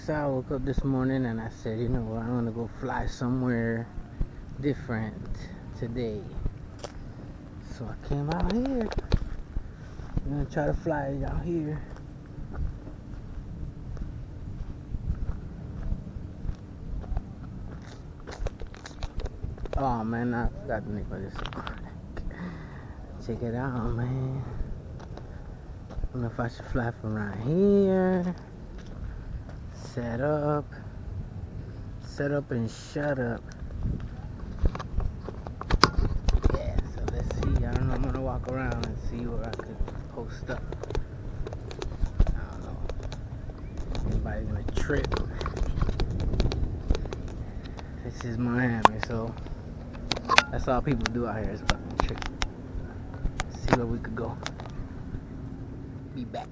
So I woke up this morning and I said, you know what, I'm gonna go fly somewhere different today. So I came out here. I'm gonna try to fly out here. Oh man, I forgot to make this. Check it out, man. I don't know if I should fly from right here. Set up and shut up. Yeah, so let's see. I don't know, I'm gonna walk around and see where I could post up. I don't know. Anybody's gonna trip. This is Miami, so that's all people do out here is fucking trip. See where we could go. Be back.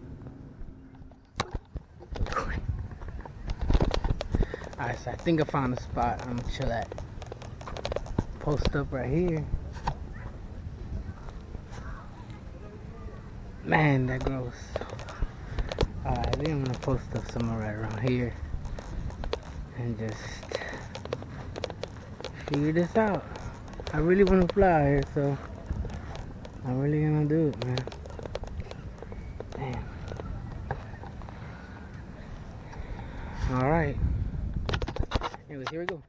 Alright, so I think I found a spot. I'm gonna chill at. Post up right here. Man, that gross. Alright, then I'm gonna post up somewhere right around here and just figure this out. I really wanna fly here, so I'm really gonna do it, man. Damn. Alright. Anyways, here we go.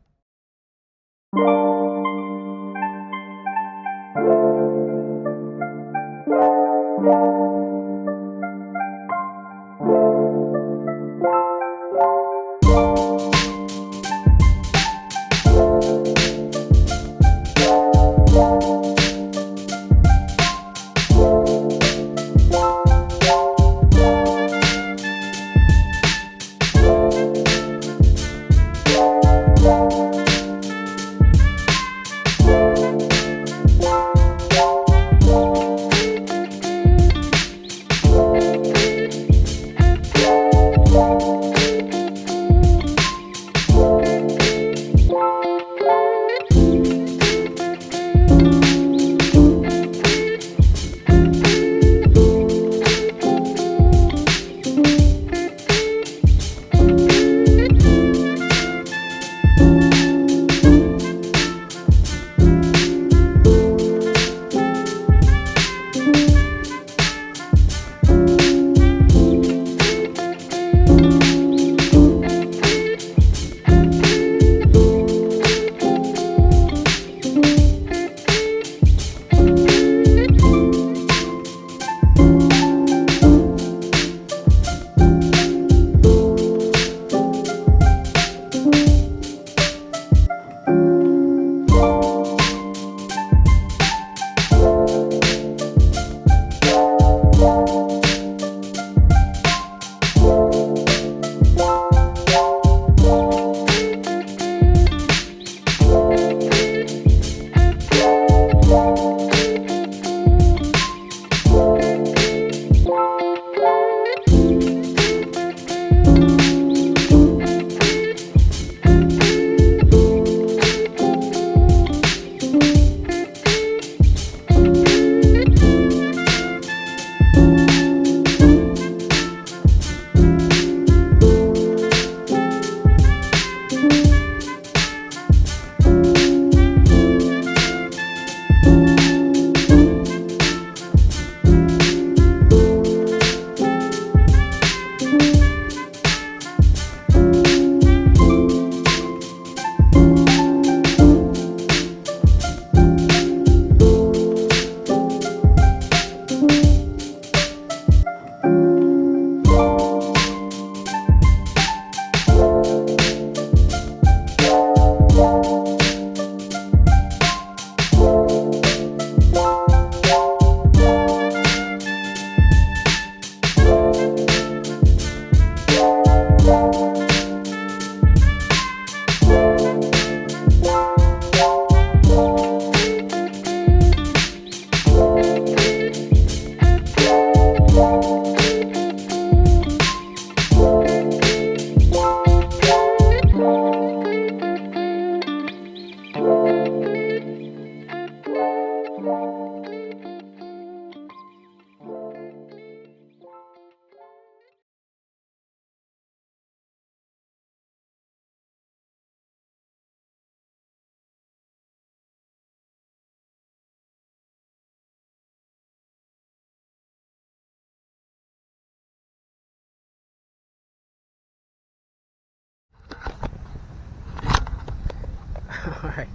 Right.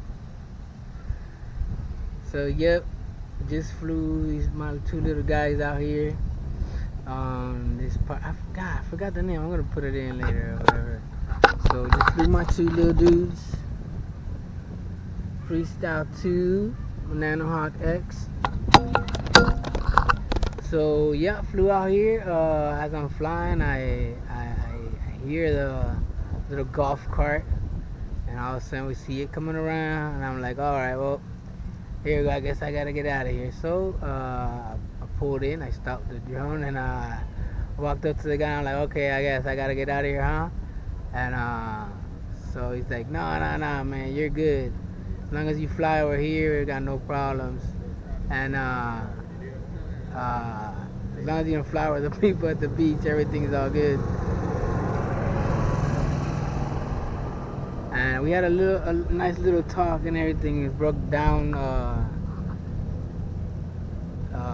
So yep, just flew these my 2 little guys out here. This part I forgot the name. I'm gonna put it in later or whatever. So just flew my 2 little dudes. Freestyle 2, Nano X. So yeah, flew out here. As I'm flying, I hear the little golf cart, and all of a sudden we see it coming around, and I'm like, all right, well, here we go. I guess I gotta get out of here. So I pulled in, I stopped the drone, and I walked up to the guy. I'm like, okay, I guess I gotta get out of here, huh? And so he's like, no, man, you're good. As long as you fly over here, we got no problems. And as long as you don't fly with the people at the beach, everything's all good. And we had a nice little talk and everything. It broke down.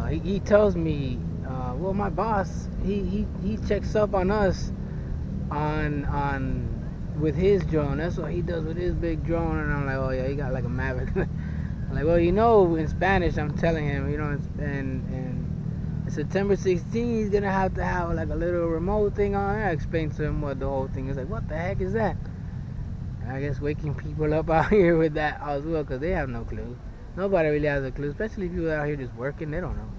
He tells me, well, my boss, he checks up on us on with his drone. That's what he does with his big drone. And I'm like, oh yeah, he got like a Maverick. I'm like, well, in Spanish, I'm telling him, and September 16th, he's gonna have to have like a little remote thing on. I explained to him what the whole thing is. Like, what the heck is that? And I guess waking people up out here with that as well, because they have no clue. Nobody really has a clue, especially people out here just working. They don't know.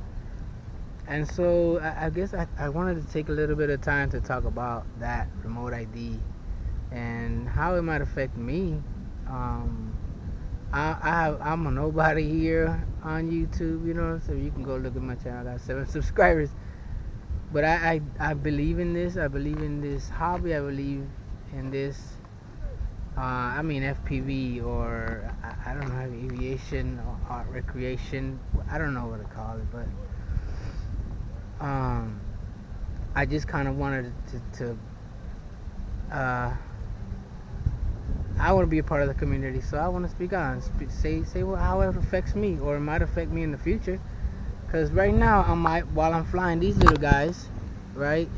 And so I guess I wanted to take a little bit of time to talk about that remote ID and how it might affect me. I'm a nobody here on YouTube, so you can go look at my channel. I got 7 subscribers. But I believe in this. I believe in this hobby. I believe in this. FPV, or I don't know, aviation or art recreation. I don't know what to call it, but I just kind of wanted to I want to be a part of the community, so I want to speak on, say how it affects me, or it might affect me in the future. Because right now, while I'm flying these little guys, right?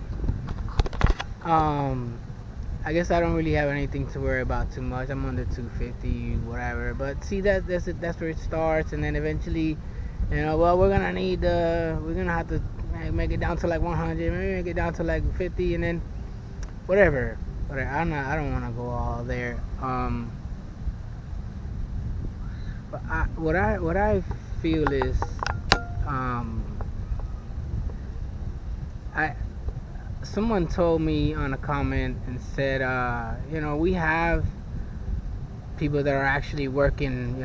I guess I don't really have anything to worry about too much. I'm under 250, whatever. But see, that's where it starts, and then eventually, well, we're gonna have to make it down to like 100, maybe make it down to like 50, and then whatever. I don't want to go all there. But what I feel is, someone told me on a comment and said, we have people that are actually working,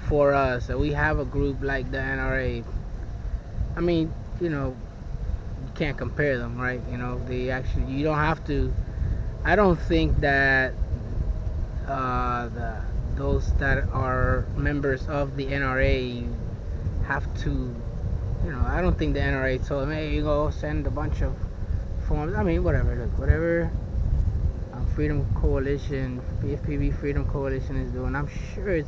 for us. So we have a group like the NRA. I mean, you can't compare them, right? You don't have to. I don't think that those that are members of the NRA have to, I don't think the NRA told them, hey, you go send a bunch of forms. I mean, whatever Freedom Coalition, FPV Freedom Coalition is doing, I'm sure it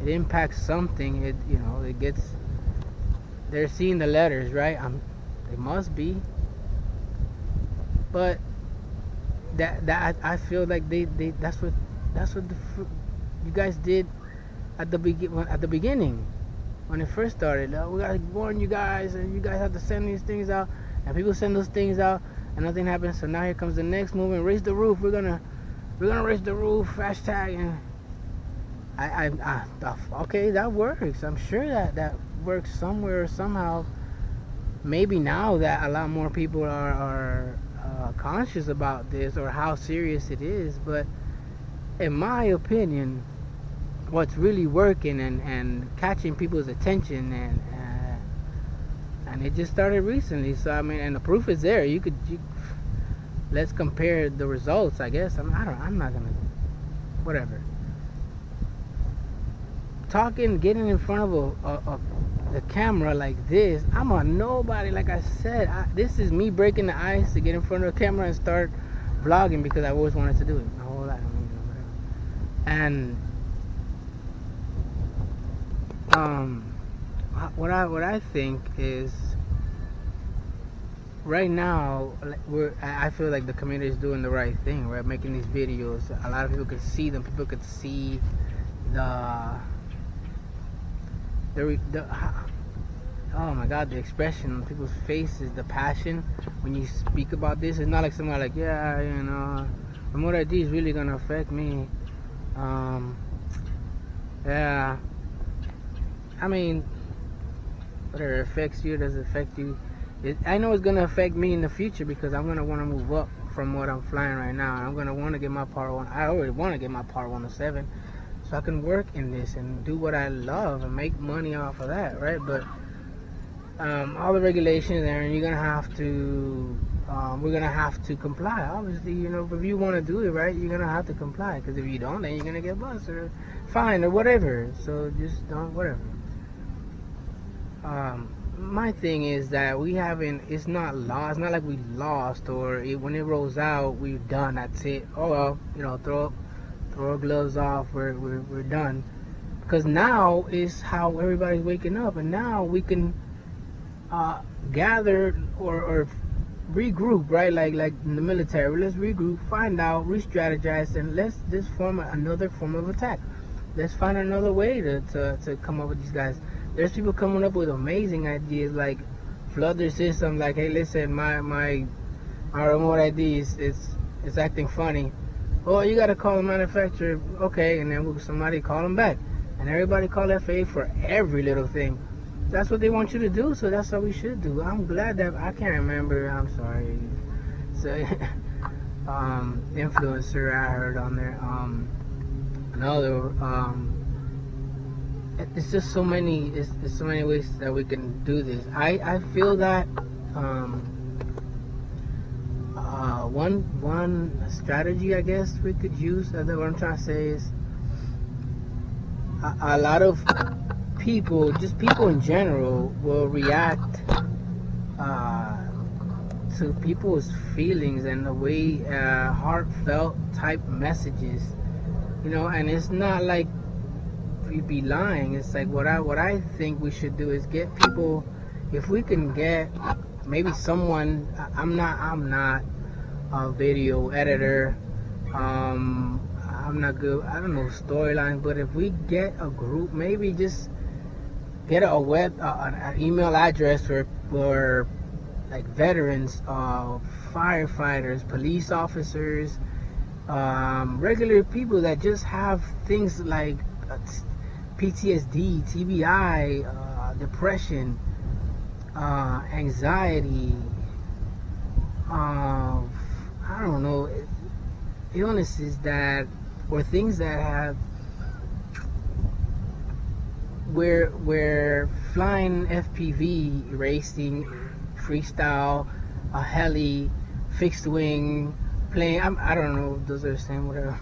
impacts something. It gets, they're seeing the letters, right? They must be, but that I feel like that's what you guys did at the beginning when it first started. We gotta warn you guys, and you guys have to send these things out, and people send those things out, and nothing happens. So now here comes the next movement: raise the roof. We're gonna raise the roof. Hashtag. And okay, that works. I'm sure that works somewhere or somehow. Maybe now that a lot more people are conscious about this, or how serious it is, but in my opinion, what's really working and catching people's attention, and it just started recently. So I mean, and the proof is there. Let's compare the results. I guess I'm not gonna, whatever. Getting in front of the camera like this, I'm a nobody. Like I said, this is me breaking the ice to get in front of the camera and start vlogging, because I always wanted to do it my whole life. And what I think is, right now, I feel like the community is doing the right thing. We're making these videos. A lot of people could see them. People could see the oh my God, the expression on people's faces, the passion when you speak about this. It's not like somebody like, yeah, you know, remote ID is really gonna affect me. Yeah, I mean, whether it affects you, does it affect you? I know it's gonna affect me in the future because I'm gonna want to move up from what I'm flying right now. I'm gonna want to get my Part 1. I already want to get my Part 107, so I can work in this and do what I love and make money off of that, right? But all the regulations, and you're gonna have to. We're gonna have to comply. Obviously, you know, if you want to do it right, you're gonna have to comply. Because if you don't, then you're gonna get busted or fined or whatever. So just don't, whatever. My thing is that we haven't. It's not lost. It's not like we lost or when it rolls out, we're done. That's it. Oh well, you know, throw our gloves off. We're done. Because now is how everybody's waking up, and now we can gather or regroup, right? Like in the military, let's regroup, find out, re-strategize, and let's just form another form of attack. Let's find another way to come up with these guys. There's people coming up with amazing ideas, like flood their system. Like, hey, listen, my remote ID is acting funny. Oh, you gotta call the manufacturer, okay? And then somebody call them back, and everybody call FAA for every little thing. That's what they want you to do, so that's what we should do. I'm glad that I can't remember. I'm sorry. So, influencer I heard on there. Another. It's just so many. It's so many ways that we can do this. I feel that one strategy I guess we could use. What I'm trying to say is a lot of people, just people in general, will react to people's feelings and the way heartfelt type messages, you know. And it's not like we'd be lying. It's like what I think we should do is get people. If we can get maybe someone. I'm not a video editor. I'm not good. I don't know storylines, but if we get a group, maybe just get a web, an email address for like veterans, firefighters, police officers, regular people that just have things like PTSD, TBI, depression, anxiety, I don't know, illnesses that, or things that have, where flying FPV, racing, freestyle, a heli, fixed wing, plane, I don't know if those are the same, whatever.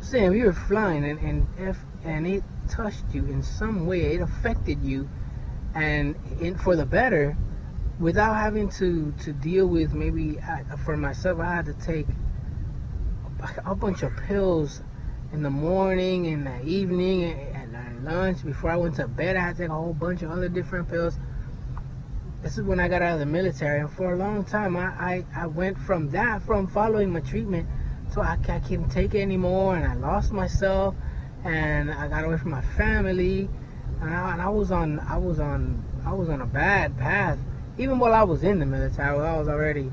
Saying if you were flying and it touched you in some way, it affected you, and for the better, without having to deal with, maybe for myself, I had to take a bunch of pills in the morning, in the evening, and lunch. Before I went to bed, I had to take a whole bunch of other different pills. This is when I got out of the military, and for a long time I went from following my treatment, so I couldn't take it anymore, and I lost myself, and I got away from my family, and I was on a bad path. Even while I was in the military,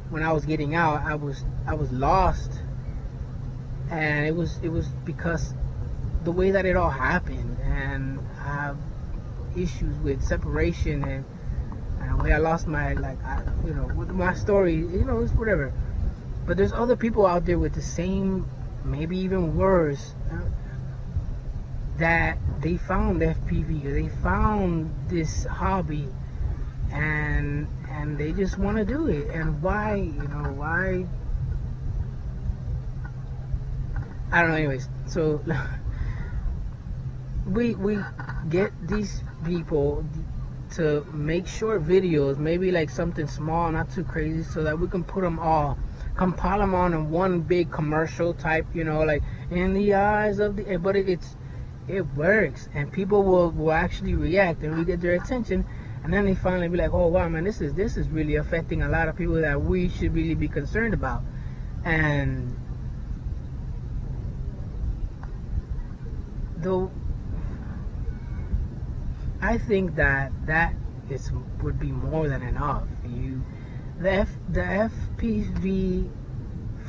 when I was getting out, I was lost, and it was because the way that it all happened, and I have issues with separation and the way I lost my, with my story, it's whatever. But there's other people out there with the same, maybe even worse, that they found FPV, or they found this hobby, and they just want to do it. And why? I don't know. Anyways, so we get these people to make short videos, maybe like something small, not too crazy, so that we can compile them on in one big commercial type, like in the eyes of the, but it works, and people will actually react, and we get their attention, and then they finally be like, oh wow, man, this is really affecting a lot of people that we should really be concerned about. And though, I think that would be more than enough. The FPV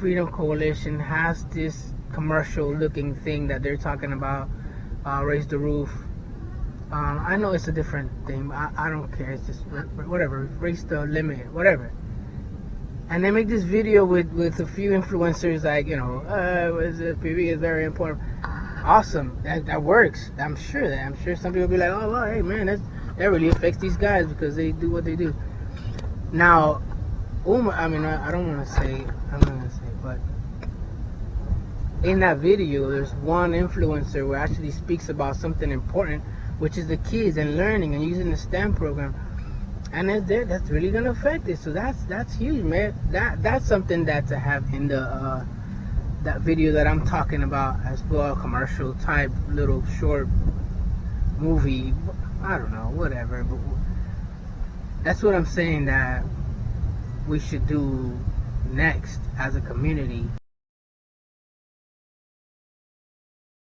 Freedom Coalition has this commercial looking thing that they're talking about, raise the roof. I know it's a different thing. I don't care. It's just whatever. Raise the limit, whatever. And they make this video with a few influencers, like, FPV is very important. Awesome. That works. I'm sure some people will be like, oh, well, hey man, that really affects these guys because they do what they do. Now, I don't want to say, but in that video, there's one influencer who actually speaks about something important, which is the kids and learning and using the STEM program, and that's really gonna affect it. So that's huge, man. That's something that to have in the that video that I'm talking about as well, commercial type little short movie. I don't know, whatever. But that's what I'm saying that we should do next as a community.